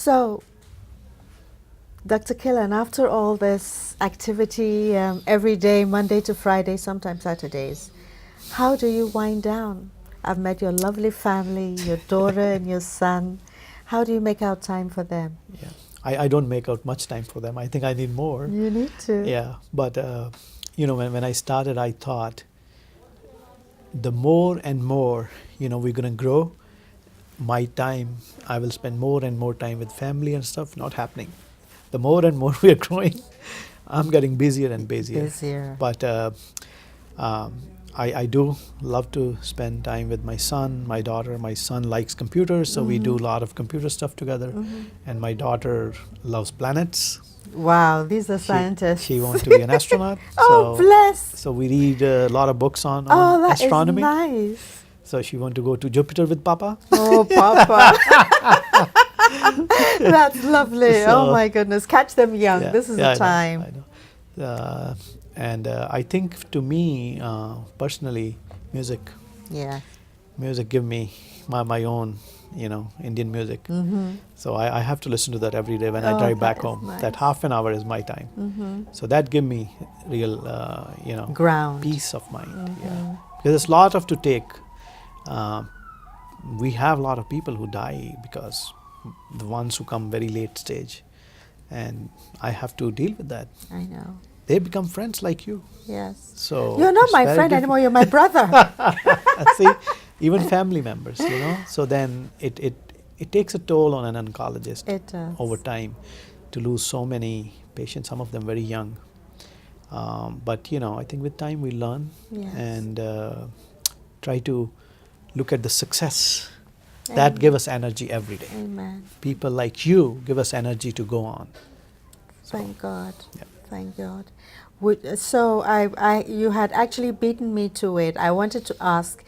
So, Dr. Khillan, after all this activity every day, Monday to Friday, sometimes Saturdays, how do you wind down? I've met your lovely family, your daughter and your son. How do you make out time for them? Yeah, I don't make out much time for them. I think I need more. You need to. Yeah, but when I started, I thought the more and more we're gonna grow, my time I will spend more and more time with family and stuff. Not happening. The more and more we are growing, I'm getting busier and busier. Busier. But um, I do love to spend time with my son, my daughter. My son likes computers, so we do a lot of computer stuff together. And my daughter loves planets. Wow, these are scientists. She wants to be an astronaut. Oh, bless. So we read a lot of books on that astronomy. is nice. So she wants to go to Jupiter with Papa. Oh, Papa. That's lovely. So, oh my goodness. Catch them young. Yeah, This is yeah, the time. I know. And I think to me, personally, music give me my own, Indian music. So I have to listen to that every day when I drive back home. Nice. That half an hour is my time. So that give me real, Ground. peace of mind. Yeah, because there's a lot of to take. We have a lot of people who die because the ones who come very late stage, and I have to deal with that. I know. They become friends like you. Yes. So You're not it's my very friend anymore. You're my brother. See, even family members, So then it takes a toll on an oncologist. It does. Over time, to lose so many patients, some of them very young. But I think with time we learn. Yes. And try to look at the success Amen. that give us energy every day. Amen. People like you give us energy to go on. Thank God. Yeah. Thank God. So you had actually beaten me to it. I wanted to ask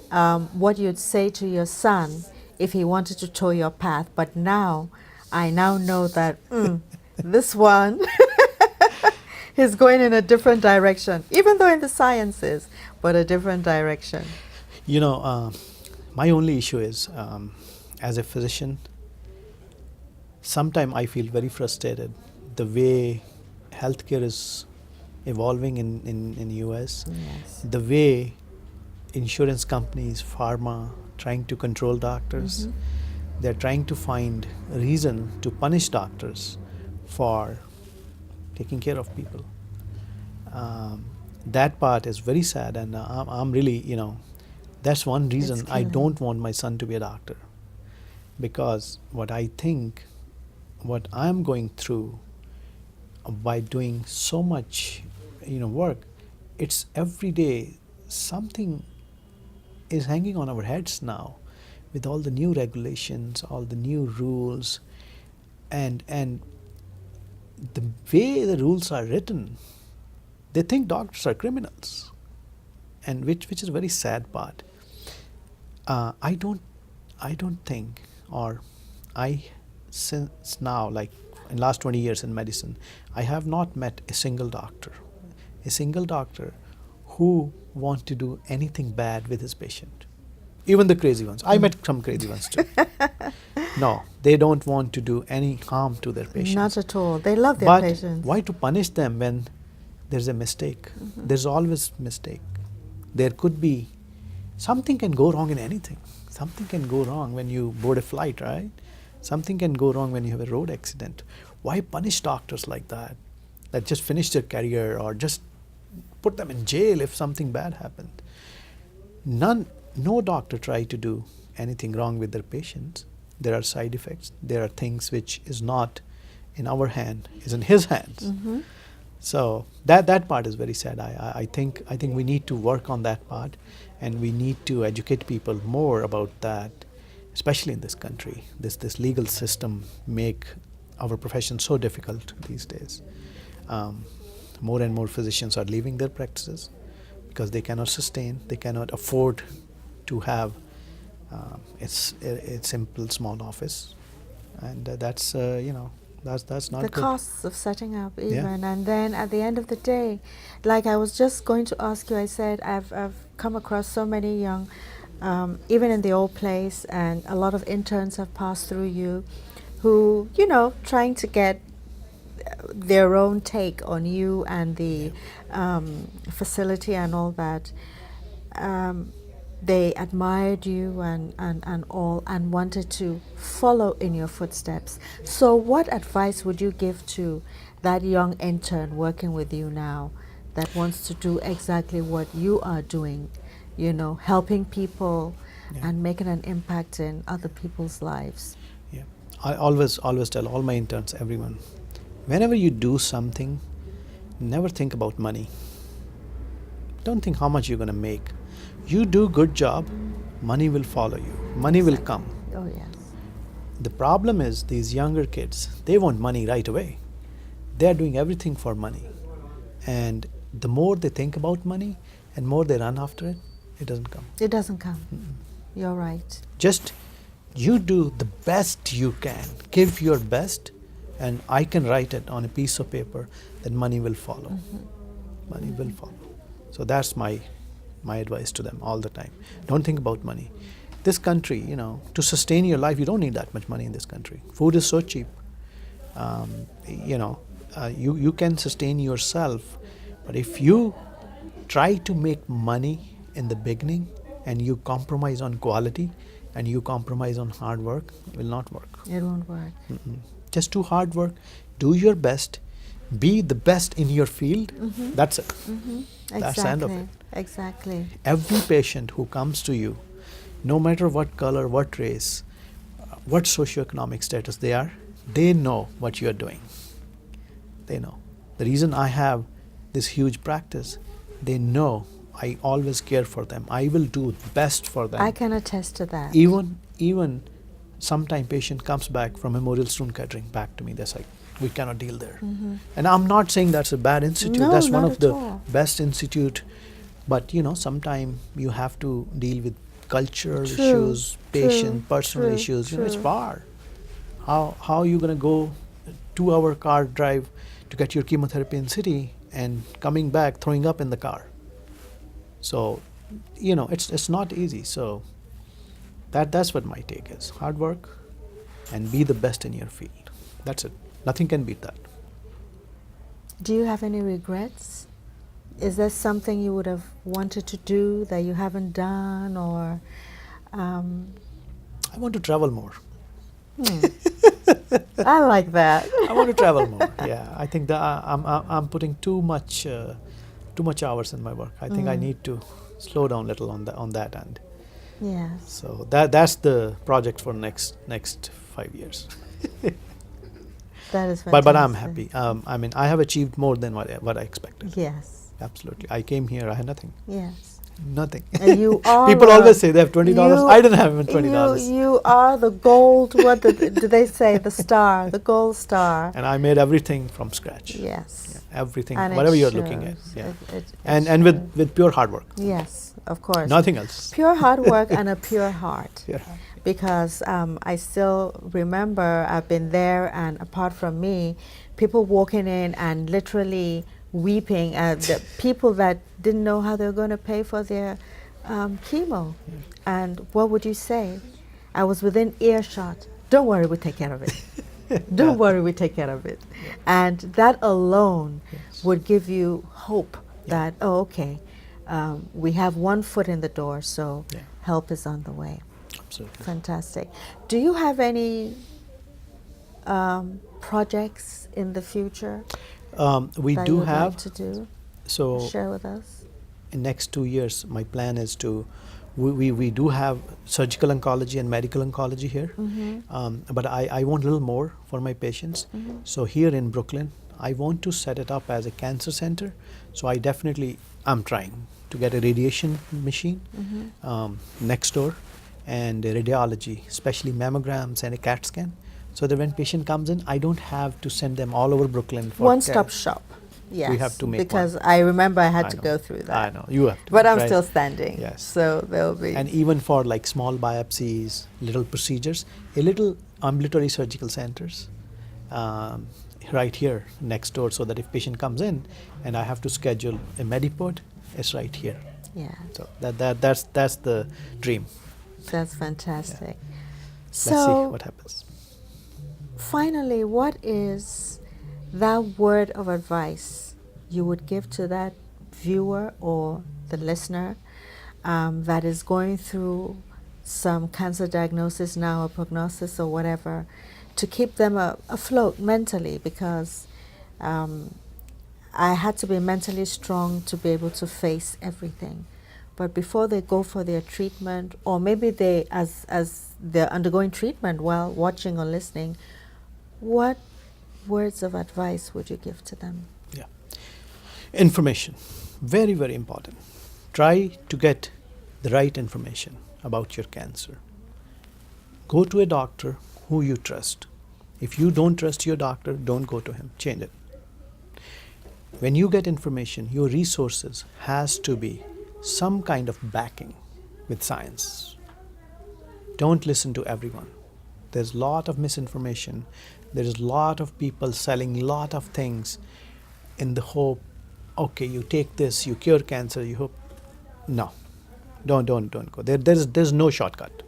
what you'd say to your son if he wanted to tow your path, but I now know that this one is going in a different direction, even though in the sciences, but a different direction. My only issue is, as a physician, sometimes I feel very frustrated the way healthcare is evolving in US. Yes. The way insurance companies, pharma, trying to control doctors. They're trying to find a reason to punish doctors for taking care of people. That part is very sad, and I'm really, that's one reason I don't want my son to be a doctor. Because what I'm going through by doing so much, work, it's every day something is hanging on our heads now, with all the new regulations, all the new rules, and the way the rules are written, they think doctors are criminals, and which is a very sad part. I don't think, or since now, like in last 20 years in medicine, I have not met a single doctor who want to do anything bad with his patient. Even the crazy ones. I met some crazy ones too. No, they don't want to do any harm to their patients. Not at all. They love their patients. But why to punish them when there's a mistake? There's always mistake. There could be, something can go wrong in anything. Something can go wrong when you board a flight, right? Something can go wrong when you have a road accident. Why punish doctors like that just finish their career, or just put them in jail if something bad happened? No doctor try to do anything wrong with their patients. There are side effects. There are things which is not in our hand, is in his hands. So that part is very sad. I think we need to work on that part, and we need to educate people more about that, especially in this country. This legal system make our profession so difficult these days. More and more physicians are leaving their practices because they cannot sustain, they cannot afford to have a simple small office, and that's that's not the good. costs of setting up even. Yeah. And then at the end of the day, like I was just going to ask you, I said I've come across so many young, even in the old place, and a lot of interns have passed through you. who, trying to get their own take on you and the facility and all that. They admired you and all and wanted to follow in your footsteps. So what advice would you give to that young intern working with you now that wants to do exactly what you are doing, helping people and making an impact in other people's lives? Yeah. I always tell all my interns, everyone, whenever you do something, never think about money. Don't think how much you're going to make. You do good job, money will follow you. Money will come. Oh, yes. The problem is these younger kids, they want money right away. They are doing everything for money. And the more they think about money and more they run after it, it doesn't come. It doesn't come. You're right. Just you do the best you can. Give your best, and I can write it on a piece of paper that money will follow. Money will follow. So that's my advice to them all the time. Don't think about money. This country, to sustain your life, you don't need that much money in this country. Food is so cheap. You can sustain yourself, but if you try to make money in the beginning and you compromise on quality and you compromise on hard work, it will not work. It won't work. Just do hard work, do your best, be the best in your field. That's it. That's the end of it. Exactly. Every patient who comes to you, no matter what color, what race, what socioeconomic status they are, they know what you are doing. They know. The reason I have this huge practice, they know I always care for them. I will do best for them. I can attest to that. Even sometime patient comes back from Memorial Sloan Kettering back to me. They're like, we cannot deal there. And I'm not saying that's a bad institute. No, that's one not of at the all. best institute. But sometime you have to deal with cultural True, issues, patient, true, personal true, issues. It's true. far. How are you going to go 2-hour car drive to get your chemotherapy in city and coming back throwing up in the car? So, it's not easy. So that's what my take is. Hard work and be the best in your field. That's it. Nothing can beat that. Do you have any regrets? Is there something you would have wanted to do that you haven't done, or? I want to travel more. I like that. I want to travel more. Yeah, I think that I'm putting too much hours in my work. I think I need to slow down a little on that end. Yes. So that's the project for next 5 years. That is fantastic. But I'm happy. I have achieved more than what I expected. Yes. Absolutely. I came here. I had nothing. Yes. Nothing. And you are. People always say they have $20. I didn't have even $20. You are the gold. What do they say? The star, the gold star. And I made everything from scratch. Yes. Yeah, everything, And whatever it you're looking at. shows. Yeah. It And shows. with pure hard work. Yes, of course. Nothing else. Pure hard work and a pure heart. Yeah. Because I still remember I've been there, and apart from me, people walking in and literally weeping at the people that didn't know how they were going to pay for their chemo. And what would you say? I was within earshot. Don't worry, we'll take care of it. Don't worry, we take care of it. And that alone would give you hope that, oh, okay, we have one foot in the door, so help is on the way. Absolutely. Fantastic. Do you have any projects in the future We that do you'd have. like to do? So Share with us. in next 2 years, my plan is to. We do have surgical oncology and medical oncology here, but I want a little more for my patients. So here in Brooklyn, I want to set it up as a cancer center. So I'm trying to get a radiation machine next door, and a radiology, especially mammograms and a CAT scan, so that when patient comes in, I don't have to send them all over Brooklyn for One-stop care. shop. Yes. We have to make because one. I remember I had I to know. go through that. I know you have to. But I'm right? still standing. Yes. So there'll be. And even for like small biopsies, little procedures, a little ambulatory surgical centers right here next door, so that if patient comes in and I have to schedule a Medipod, it's right here. Yeah. So that's the dream. That's fantastic. Let's see So what happens. finally, what is that word of advice you would give to that viewer or the listener that is going through some cancer diagnosis now, or prognosis, or whatever, to keep them afloat mentally? Because I had to be mentally strong to be able to face everything. But before they go for their treatment, or maybe they, as they're undergoing treatment while watching or listening, what words of advice would you give to them? Yeah. Information. Very, very important. Try to get the right information about your cancer. Go to a doctor who you trust. If you don't trust your doctor, don't go to him. Change it. When you get information, your resources has to be some kind of backing with science. Don't listen to everyone. There's a lot of misinformation. There's a lot of people selling a lot of things in the hope, okay, you take this, you cure cancer, you hope. No, don't go. There's no shortcut.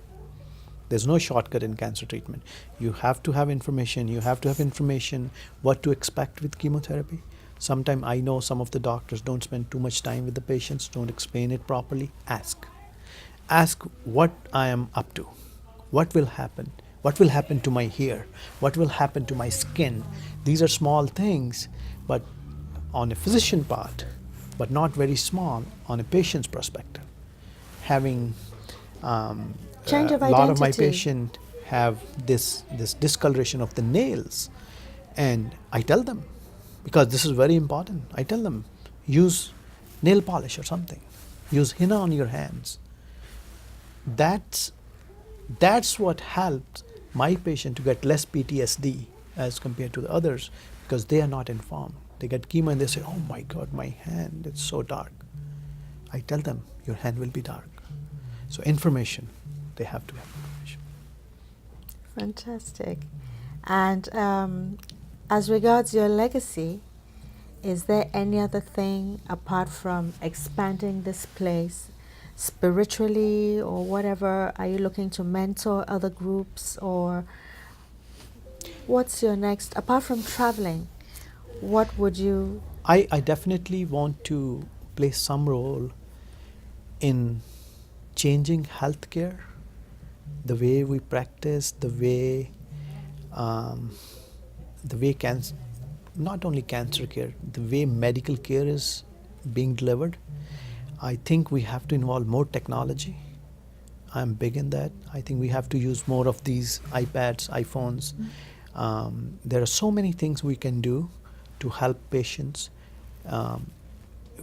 There's no shortcut in cancer treatment. You have to have information. You have to have information what to expect with chemotherapy. Sometimes I know some of the doctors don't spend too much time with the patients, don't explain it properly. Ask. Ask what I am up to. What will happen? What will happen to my hair? What will happen to my skin? These are small things, but on a physician part, but not very small on a patient's perspective. Having Change of a lot of my identity. patients have this discoloration of the nails, and I tell them, because this is very important, I tell them, use nail polish or something. Use henna on your hands. That's what helps my patient to get less PTSD as compared to the others, because they are not informed. They get chemo and they say, oh my God, my hand, it's so dark. I tell them, your hand will be dark. So information, they have to have information. Fantastic. And as regards your legacy, is there any other thing apart from expanding this place spiritually or whatever? Are you looking to mentor other groups, or what's your next, apart from traveling, what would you? I definitely want to play some role in changing healthcare, the way we practice, the way cancer, not only cancer care, the way medical care is being delivered. I think we have to involve more technology. I'm big in that. I think we have to use more of these iPads, iPhones. There are so many things we can do to help patients.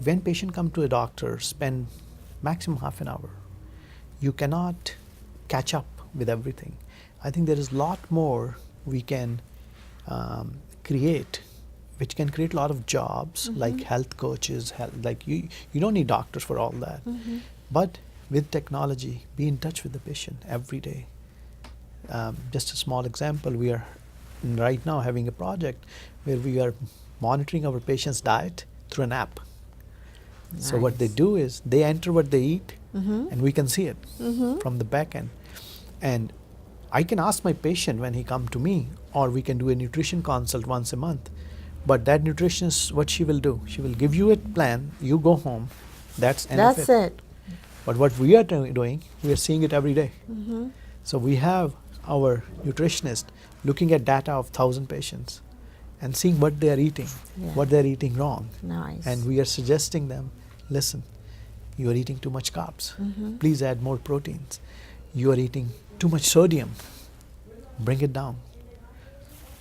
When patient come to a doctor, spend maximum half an hour. You cannot catch up with everything. I think there is a lot more we can create, which can create a lot of jobs, like health coaches, like you don't need doctors for all that. But with technology, be in touch with the patient every day. Just a small example, we are right now having a project where we are monitoring our patient's diet through an app. Nice. So what they do is they enter what they eat, and we can see it from the back end. And I can ask my patient when he come to me, or we can do a nutrition consult once a month. But that nutritionist, what she will do, she will give you a plan, you go home, that's end of That's it. But what we are doing, we are seeing it every day. So we have our nutritionist looking at data of 1,000 patients and seeing what they are eating, Yeah. what they are eating wrong. Nice. And we are suggesting them, listen, you are eating too much carbs. Please add more proteins. You are eating too much sodium. Bring it down.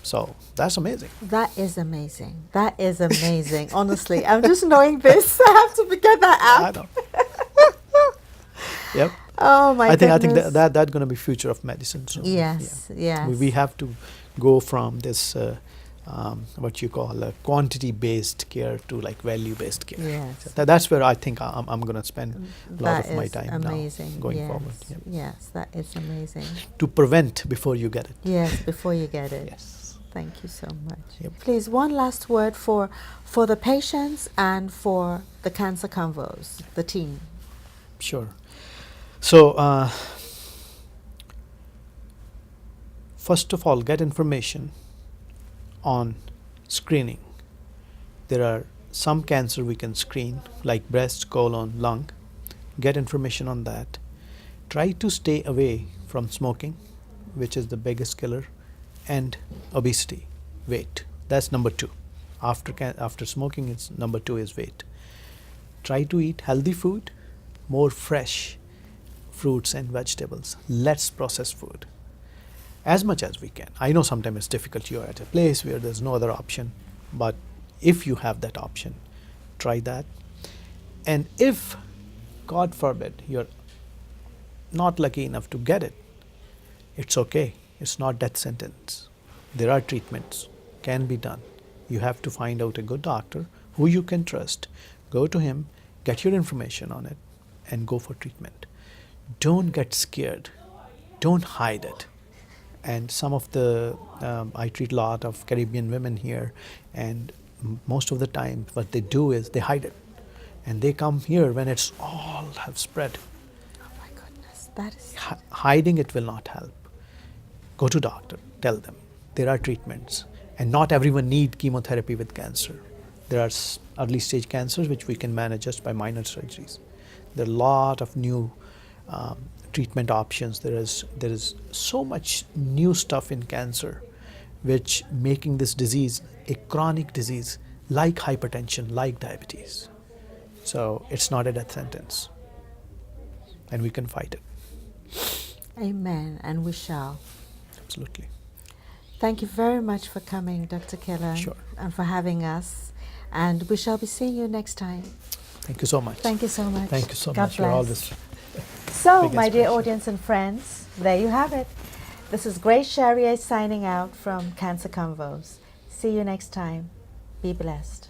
So that's amazing. That is amazing. That is amazing. Honestly, I'm just knowing this. I have to get that I app. know. Yep. Oh my I think goodness. that's going to be future of medicine. So Yes, yeah. yes. We have to go from this what you call a quantity-based care to like value-based care. Yes. So that's where I think I'm going to spend a lot That of my is time amazing. now going Yes. forward. Yep. Yes, that is amazing. To prevent before you get it. Yes, before you get it. Yes. Thank you so much. Yep. Please, one last word for the patients and for the Cancer Convos, the team. Sure. So first of all, get information on screening. There are some cancer we can screen, like breast, colon, lung. Get information on that. Try to stay away from smoking, which is the biggest killer, and obesity, weight. That's number 2. After smoking, it's number 2 is weight. Try to eat healthy food, more fresh fruits and vegetables, less processed food, as much as we can. I know sometimes it's difficult. You're at a place where there's no other option, but if you have that option, try that. And if, God forbid, you're not lucky enough to get it, it's okay. It's not death sentence. There are treatments, can be done. You have to find out a good doctor who you can trust. Go to him, get your information on it, and go for treatment. Don't get scared. Don't hide it. And some of the, I treat a lot of Caribbean women here, and most of the time what they do is they hide it. And they come here when it's all have spread. Oh my goodness, that is... Hiding it will not help. Go to doctor, tell them there are treatments, and not everyone need chemotherapy with cancer. There are early stage cancers which we can manage just by minor surgeries. There are a lot of new treatment options. There is so much new stuff in cancer, which making this disease a chronic disease like hypertension, like diabetes. So it's not a death sentence, and we can fight it. Amen, and we shall. Absolutely. Thank you very much for coming, Dr. Khillan, Sure. and for having us. And we shall be seeing you next time. Thank you so much. Thank you so much. Thank you so God much. You're bless. always So, big my dear inspiration. audience and friends, there you have it. This is Grace Charrier signing out from Cancer Convos. See you next time. Be blessed.